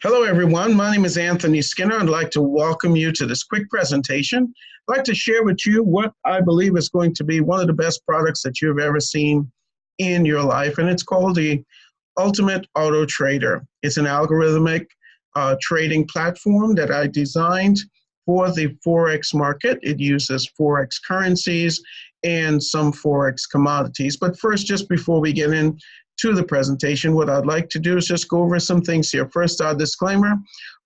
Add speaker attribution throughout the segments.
Speaker 1: Hello, everyone. My name is Anthony Skinner. I'd like to welcome you to this quick presentation. I'd like to share with you what I believe is going to be one of the best products that you've ever seen in your life, and it's called the Ultimate Auto Trader. It's an algorithmic trading platform that I designed for the Forex market. It uses Forex currencies and some Forex commodities. But first, just before we get into the presentation, what I'd like to do is just go over some things here. First, our disclaimer: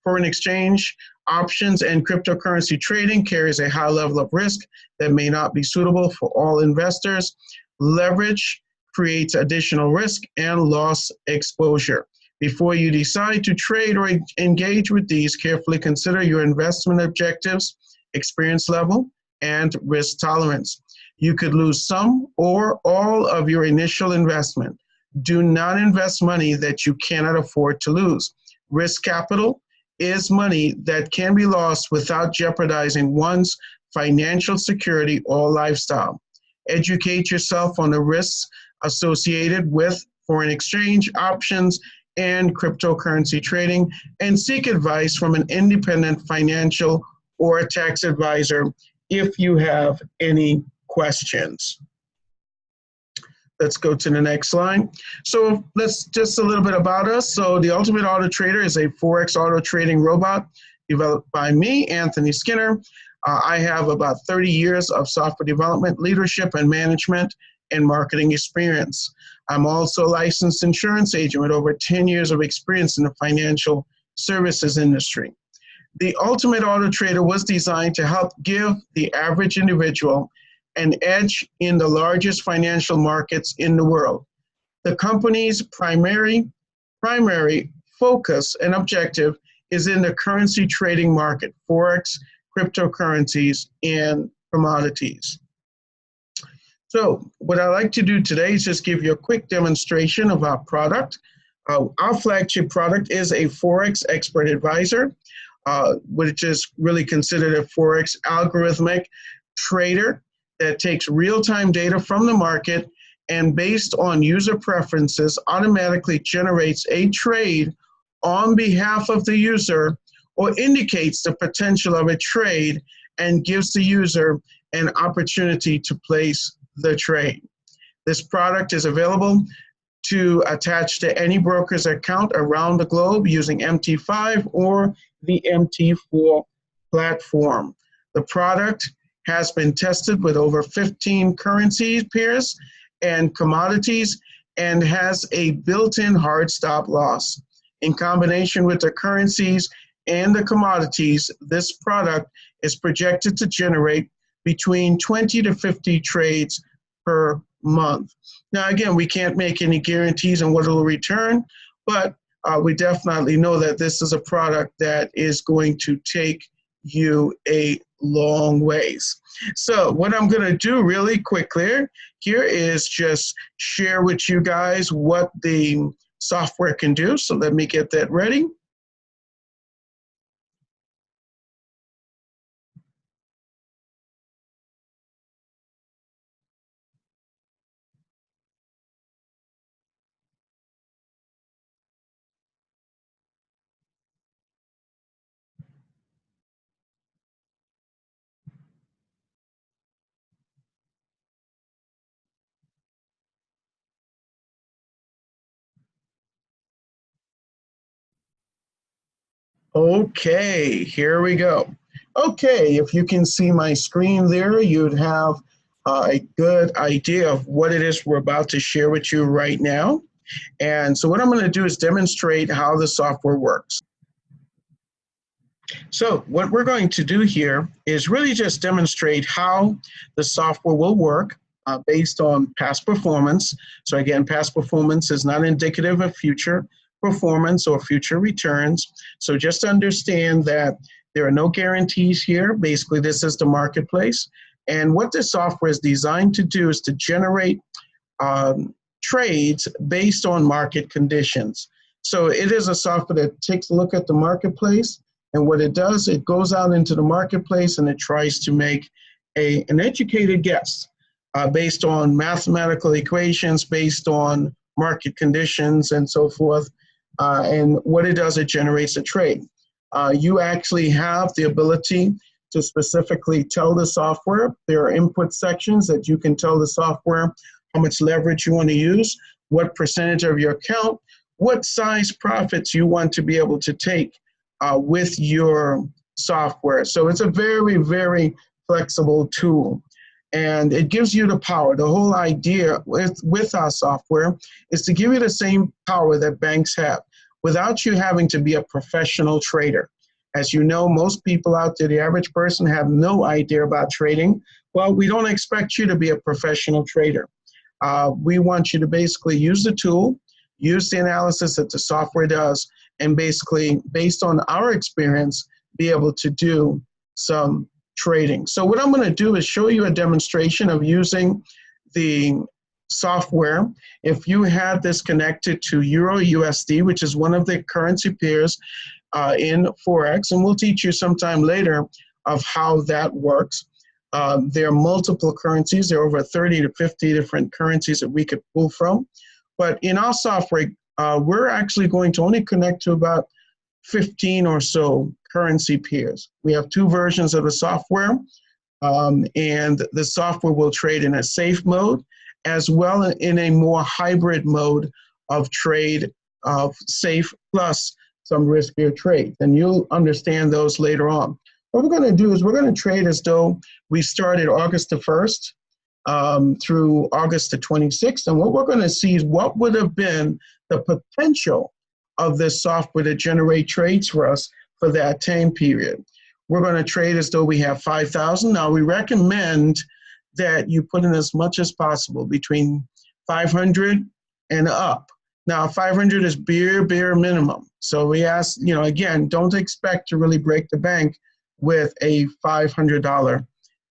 Speaker 1: foreign exchange, options, and cryptocurrency trading carries a high level of risk that may not be suitable for all investors. Leverage creates additional risk and loss exposure. Before you decide to trade or engage with these, carefully consider your investment objectives, experience level, and risk tolerance. You could lose some or all of your initial investment. Do not invest money that you cannot afford to lose. Risk capital is money that can be lost without jeopardizing one's financial security or lifestyle. Educate yourself on the risks associated with foreign exchange, options, and cryptocurrency trading, and seek advice from an independent financial or a tax advisor if you have any questions. Let's go to the next slide. So let's just a little bit about us. So the Ultimate Auto Trader is a Forex auto trading robot developed by me, Anthony Skinner. I have about 30 years of software development, leadership, and management and marketing experience. I'm also a licensed insurance agent with over 10 years of experience in the financial services industry. The Ultimate Auto Trader was designed to help give the average individual an edge in the largest financial markets in the world. The company's primary focus and objective is in the currency trading market, Forex, cryptocurrencies, and commodities. So what I'd like to do today is just give you a quick demonstration of our product. Our flagship product is a Forex Expert Advisor, which is really considered a Forex algorithmic trader that takes real-time data from the market and based on user preferences automatically generates a trade on behalf of the user or indicates the potential of a trade and gives the user an opportunity to place the trade. This product is available to attach to any broker's account around the globe using MT5 or the MT4 platform. The product has been tested with over 15 currency pairs and commodities and has a built-in hard stop loss. In combination with the currencies and the commodities, this product is projected to generate between 20 to 50 trades per month. Now, again, we can't make any guarantees on what it will return, but we definitely know that this is a product that is going to take you a long ways. So what I'm going to do really quickly here is just share with you guys what the software can do. So let me get that ready. Okay, here we go. Okay, if you can see my screen there, you'd have a good idea of what it is we're about to share with you right now. And so what I'm going to do is demonstrate how the software works. So what we're going to do here is really just demonstrate how the software will work based on past performance. So again, past performance is not indicative of future performance or future returns. So just understand that there are no guarantees here. Basically, this is the marketplace. And what this software is designed to do is to generate trades based on market conditions. So it is a software that takes a look at the marketplace, and what it does, it goes out into the marketplace and it tries to make an educated guess based on mathematical equations, based on market conditions and so forth. And what it does, it generates a trade. You actually have the ability to specifically tell the software. There are input sections that you can tell the software how much leverage you want to use, what percentage of your account, what size profits you want to be able to take with your software. So it's a very, very flexible tool. And it gives you the power. The whole idea with our software is to give you the same power that banks have without you having to be a professional trader. As you know, most people out there, the average person, have no idea about trading. Well, we don't expect you to be a professional trader. We want you to basically use the tool, use the analysis that the software does, and basically, based on our experience, be able to do some trading. So what I'm going to do is show you a demonstration of using the software. If you had this connected to Euro USD, which is one of the currency pairs in Forex, and we'll teach you sometime later of how that works. There are multiple currencies. There are over 30 to 50 different currencies that we could pull from. But in our software, we're actually going to only connect to about 15 or so currency pairs. We have two versions of the software, and the software will trade in a safe mode as well in a more hybrid mode of trade of safe plus some riskier trades. And you'll understand those later on. What we're going to do is we're going to trade as though we started August the 1st through August the 26th. And what we're going to see is what would have been the potential of this software to generate trades for us for that time period. We're going to trade as though we have 5,000. Now, we recommend that you put in as much as possible, between 500 and up. Now, 500 is bare minimum. So we ask, again, don't expect to really break the bank with a $500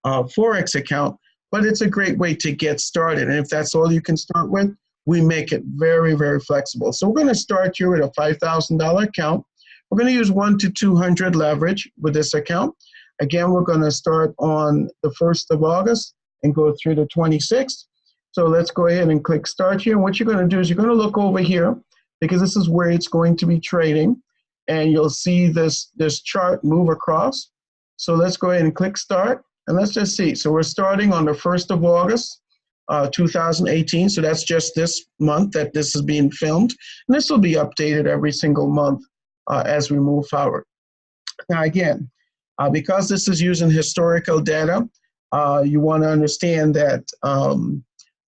Speaker 1: Forex account, but it's a great way to get started. And if that's all you can start with, we make it very, very flexible. So we're going to start you with a $5,000 account. We're going to use 1 to 200 leverage with this account. Again, we're going to start on the 1st of August and go through the 26th. So let's go ahead and click start here. And what you're going to do is you're going to look over here, because this is where it's going to be trading. And you'll see this chart move across. So let's go ahead and click start. And let's just see. So we're starting on the 1st of August, 2018. So that's just this month that this is being filmed. And this will be updated every single month as we move forward. Now, again, because this is using historical data, you want to understand that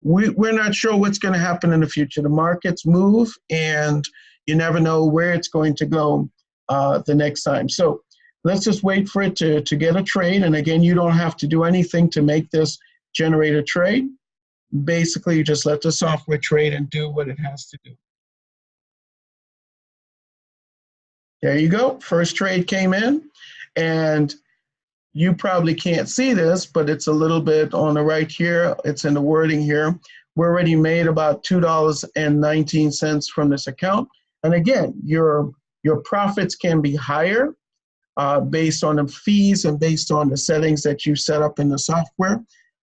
Speaker 1: we're not sure what's going to happen in the future. The markets move, and you never know where it's going to go the next time. So let's just wait for it to get a trade. And again, you don't have to do anything to make this generate a trade. Basically, you just let the software trade and do what it has to do. There you go. First trade came in, and you probably can't see this, but it's a little bit on the right here. It's in the wording here. We already made about $2.19 from this account. And again, your profits can be higher based on the fees and based on the settings that you set up in the software.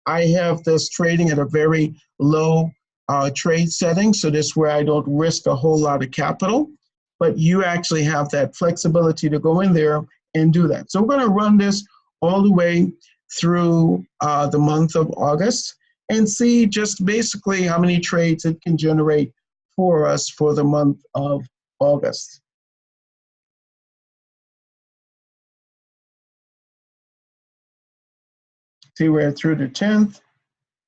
Speaker 1: I have this trading at a very low trade setting, so this is where I don't risk a whole lot of capital, but you actually have that flexibility to go in there and do that. So we're going to run this all the way through the month of August and see just basically how many trades it can generate for us for the month of August. See, we're through the 10th.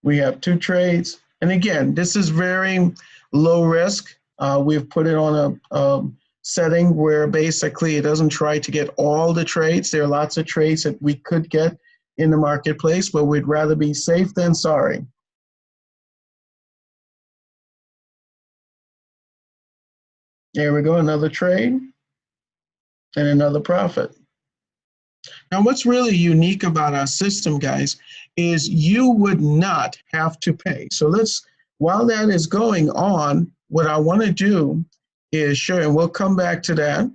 Speaker 1: We have 2 trades. And again, this is very low risk. We've put it on a setting where basically it doesn't try to get all the trades. There are lots of trades that we could get in the marketplace, but we'd rather be safe than sorry. There we go, another trade and another profit. Now, what's really unique about our system, guys, is you would not have to pay. So while that is going on, what I want to do is share, and we'll come back to that.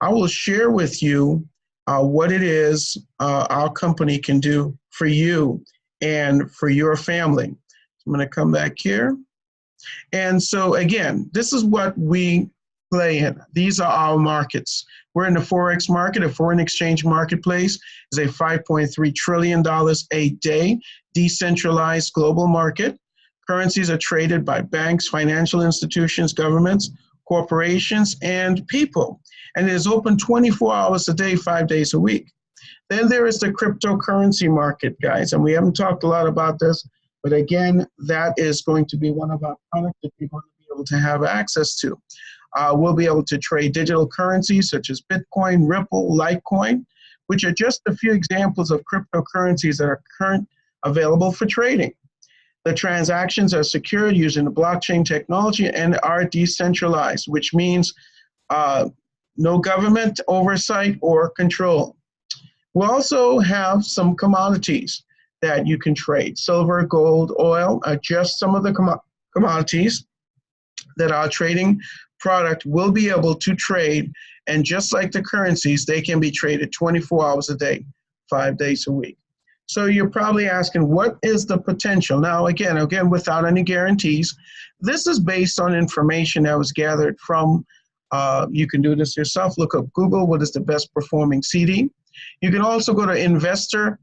Speaker 1: I will share with you what it is our company can do for you and for your family. So I'm going to come back here. And so again, this is what we play in. These are our markets. We're in the Forex market. A foreign exchange marketplace is a $5.3 trillion a day decentralized global market. Currencies are traded by banks, financial institutions, governments, corporations, and people. And it is open 24 hours a day, 5 days a week. Then there is the cryptocurrency market, guys. And we haven't talked a lot about this, but again, that is going to be one of our products that you're going to be able to have access to. We'll be able to trade digital currencies such as Bitcoin, Ripple, Litecoin, which are just a few examples of cryptocurrencies that are currently available for trading. The transactions are secured using the blockchain technology and are decentralized, which means no government oversight or control. We also have some commodities that you can trade. Silver, gold, oil are just some of the commodities that our trading product will be able to trade. And just like the currencies, they can be traded 24 hours a day, 5 days a week. So you're probably asking, what is the potential? Now, again, without any guarantees, this is based on information that was gathered from, you can do this yourself, look up Google, what is the best performing CD. You can also go to investor.gov,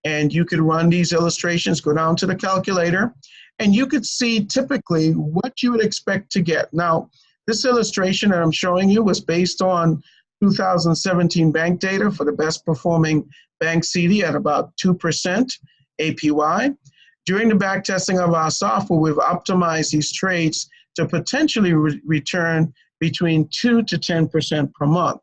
Speaker 1: and you could run these illustrations, go down to the calculator, and you could see typically what you would expect to get. Now, this illustration that I'm showing you was based on 2017 bank data for the best performing bank CD at about 2% APY. During the back testing of our software, we've optimized these trades to potentially return between 2 to 10% per month.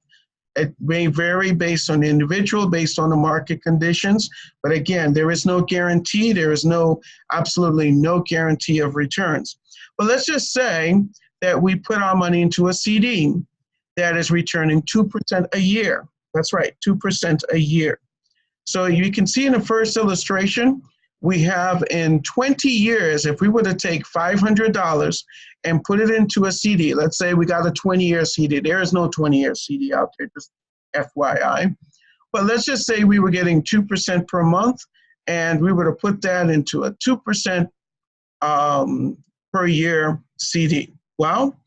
Speaker 1: It may vary based on the individual, based on the market conditions. But again, there is no guarantee. There is absolutely no guarantee of returns. But let's just say that we put our money into a CD that is returning 2% a year. That's right, 2% a year. So you can see in the first illustration, we have in 20 years, if we were to take $500 and put it into a CD, let's say we got a 20-year CD. There is no 20-year CD out there, just FYI. But let's just say we were getting 2% per month, and we were to put that into a 2% per year CD. Well,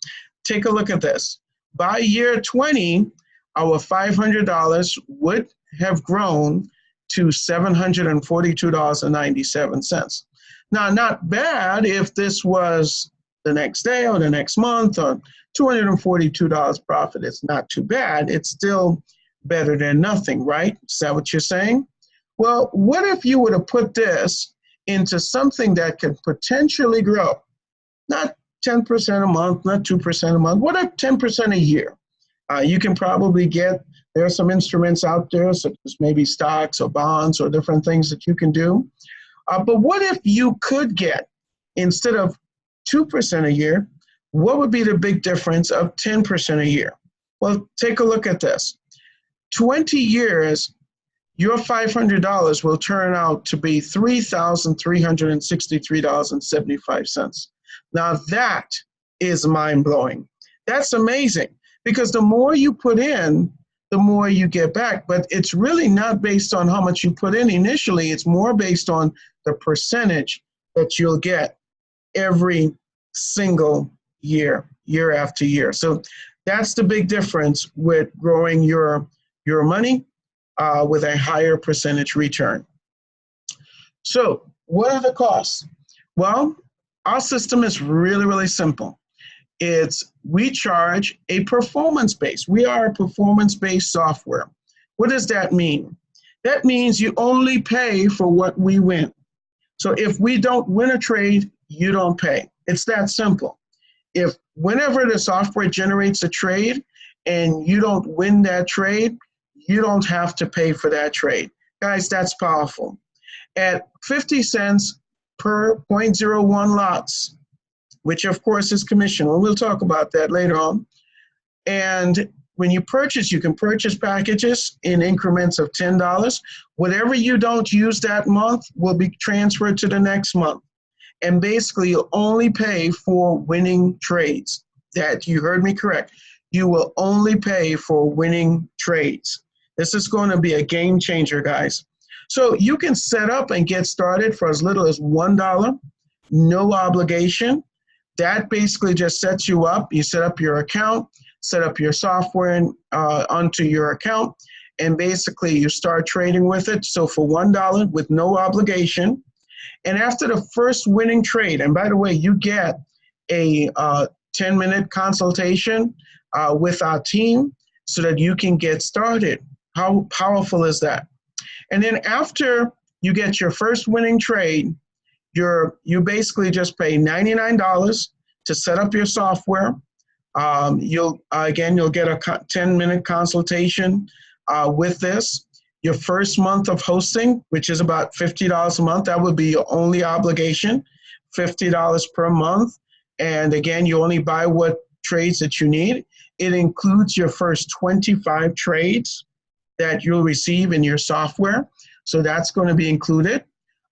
Speaker 1: take a look at this. By year 20, our $500 would have grown to $742.97. Now, not bad if this was the next day or the next month, or $242 profit. It's not too bad. It's still better than nothing, right? Is that what you're saying? Well, what if you were to put this into something that could potentially grow? Not 10% a month, not 2% a month. What if 10% a year? You can probably get, there are some instruments out there, such as maybe stocks or bonds or different things that you can do. But what if you could get, instead of 2% a year, what would be the big difference of 10% a year? Well, take a look at this. 20 years, your $500 will turn out to be $3,363.75. Now that is mind-blowing. That's amazing, because the more you put in, the more you get back. But it's really not based on how much you put in initially. It's more based on the percentage that you'll get every single year, year after year. So that's the big difference with growing your money with a higher percentage return. So what are the costs? Well, our system is really, really simple. We charge a performance-based. We are a performance-based software. What does that mean? That means you only pay for what we win. So if we don't win a trade, you don't pay. It's that simple. If whenever the software generates a trade and you don't win that trade, you don't have to pay for that trade. Guys, that's powerful. At 50 cents per 0.01 lots, which of course is commission. Well, we'll talk about that later on. And when you purchase, you can purchase packages in increments of $10. Whatever you don't use that month will be transferred to the next month. And basically, you'll only pay for winning trades. That, you heard me correct. You will only pay for winning trades. This is going to be a game changer, guys. So you can set up and get started for as little as $1. no obligation. That basically just sets you up. You set up your account, set up your software onto your account, and basically you start trading with it. So for $1 with no obligation, and after the first winning trade, and by the way, you get a 10-minute consultation with our team so that you can get started. How powerful is that? And then after you get your first winning trade, you basically just pay $99 to set up your software. You'll get a 10-minute consultation with this. Your first month of hosting, which is about $50 a month, that would be your only obligation, $50 per month. And again, you only buy what trades that you need. It includes your first 25 trades that you'll receive in your software. So that's going to be included.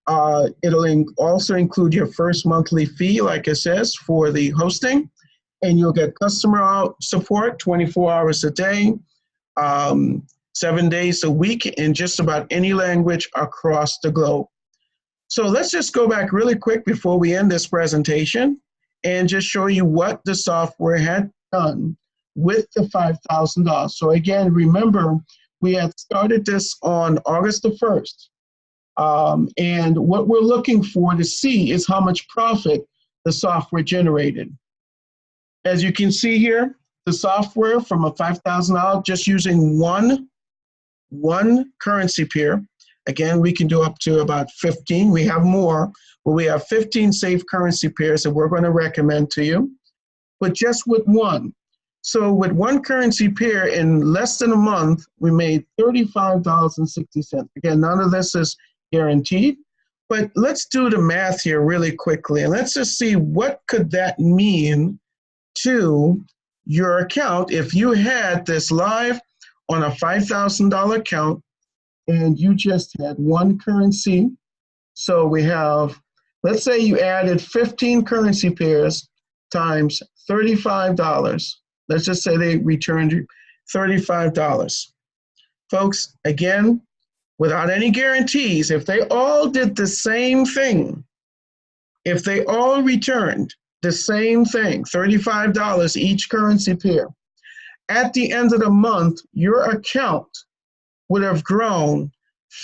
Speaker 1: It'll also include your first monthly fee, like it says, for the hosting. And you'll get customer support 24 hours a day, 7 days a week in just about any language across the globe. So let's just go back really quick before we end this presentation and just show you what the software had done with the $5,000. So again, remember, we had started this on August the 1st. And what we're looking for to see is how much profit the software generated. As you can see here, the software from a $5,000 just using one currency pair. Again, we can do up to about 15. We have more, but we have 15 safe currency pairs that we're going to recommend to you, but just with one. So with one currency pair in less than a month, we made $35.60. Again, none of this is guaranteed, but let's do the math here really quickly. And let's just see what could that mean to your account if you had this live on a $5,000 account and you just had one currency. So we have, let's say you added 15 currency pairs times $35. Let's just say they returned you $35. Folks, again, without any guarantees, if they all did the same thing, if they all returned the same thing, $35 each currency pair, at the end of the month, your account would have grown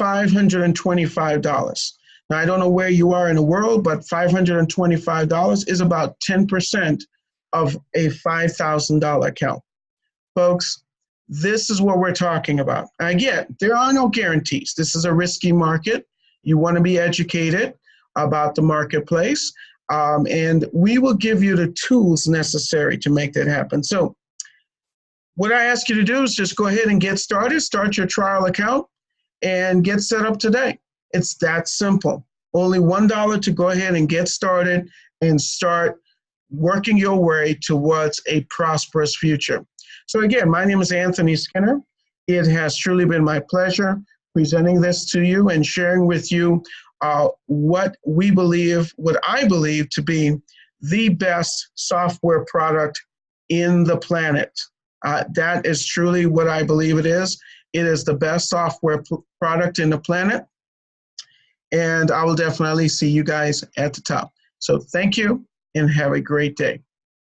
Speaker 1: $525. Now, I don't know where you are in the world, but $525 is about 10% of a $5,000 account. Folks, this is what we're talking about. Again, there are no guarantees. This is a risky market. You want to be educated about the marketplace, and we will give you the tools necessary to make that happen. So what I ask you to do is just go ahead and get started, start your trial account, and get set up today. It's that simple. Only $1 to go ahead and get started and start working your way towards a prosperous future. So again, my name is Anthony Skinner. It has truly been my pleasure presenting this to you and sharing with you what I believe to be the best software product in the planet. That is truly what I believe it is. It is the best software product in the planet. And I will definitely see you guys at the top. So thank you and have a great day.